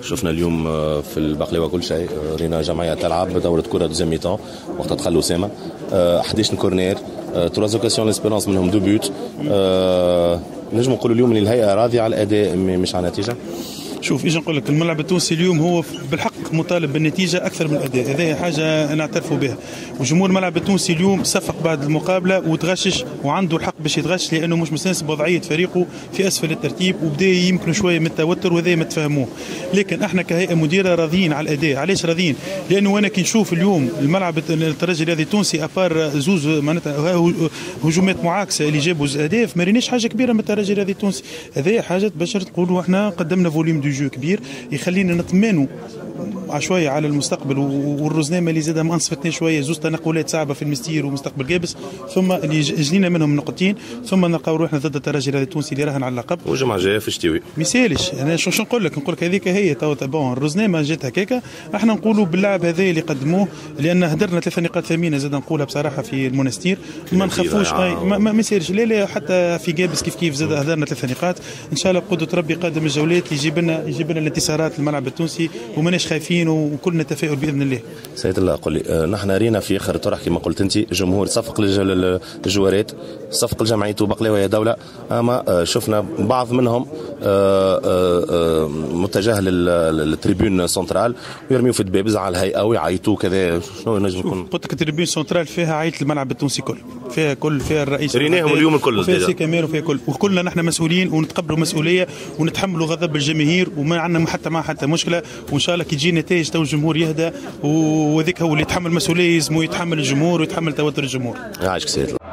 شفنا اليوم في البقلاوه كل شيء، رينا جمعيه تلعب دوره كره دوزيام ميتون وقت دخل اسامه، 11 كورنير، 3 اوكاسيون ليسبيرونس منهم 2 بوت. نجم نقولوا اليوم ان الهيئه راضيه على الاداء مش على النتيجه. شوف ايش نقول لك، الملعب التونسي اليوم هو بالحق مطالب بالنتيجه اكثر من الاداء، هذه حاجه نعترفوا بها. وجمهور الملعب التونسي اليوم صفق بعد المقابله وتغشش وعنده الحق باش يتغش، لانه مش مستانس بوضعيه فريقه في اسفل الترتيب وبدا يمكن شويه من التوتر، وهذا ما تفهموه. لكن احنا كهيئه مديره راضيين على الاداء. علاش راضيين؟ لانه انا كي نشوف اليوم الملعب الترجي الرياضي التونسي ابار زوز معناتها هجومات معاكسه اللي جابوا اهداف، ما ريناش حاجه كبيره من الترجي الرياضي التونسي. هذه حاجه باش نقولوا احنا قدمنا فوليوم دو جو كبير يخلينا نطمنوا شويه على المستقبل. والرزنامه اللي زادها ما انصفتنا شويه، زوز تنقلات صعبه في المستير ومستقبل جابس، ثم اللي جنينا منهم نقطتين، ثم نلقاو روحنا ضد الترجي الرياضي التونسي اللي راهن على اللقب. والجمعه الجايه في الشتوي ما يسالش. انا شو نقول لك هذيك هي تو بون الرزنامه جات هكاكا، احنا نقولوا باللعب هذا اللي قدموه، لان هدرنا 3 نقاط ثمينه زاد نقولها بصراحه في المونستير، ما نخافوش. ما يسالش لا حتى في جابس كيف زاد هدرنا 3 نقاط. ان شاء الله بقدره ربي قادم الجولات يجيب لنا الانتصارات للملعب التونسي، وماناش خايفين وكلنا تفاؤل باذن الله. سيد الله قل لي، نحن رينا في اخر الطرح كما قلت انت جمهور صفق للجوارات، صفق لجمعيته بقلاوه يا دوله، اما شفنا بعض منهم متجه للتريبيون سنترال ويرميوا في الدبابز على الهيئه ويعيطوا كذا. شنو نجم يكون؟ قلت لك التريبيون سنترال فيها عيط الملعب التونسي كل، فيها الرئيس ريناهم اليوم الكل، وفيها سي كامير وفيها كل، وكلنا نحن مسؤولين ونتقبلوا مسؤوليه ونتحملوا غضب الجماهير، وما عندنا حتى مشكله. وان شاء الله كي تجي نتائج تو الجمهور يهدى، وذيك هو اللي يتحمل مسؤوليه، يلزمو يتحمل الجمهور ويتحمل توتر الجمهور. يعيشك سيد.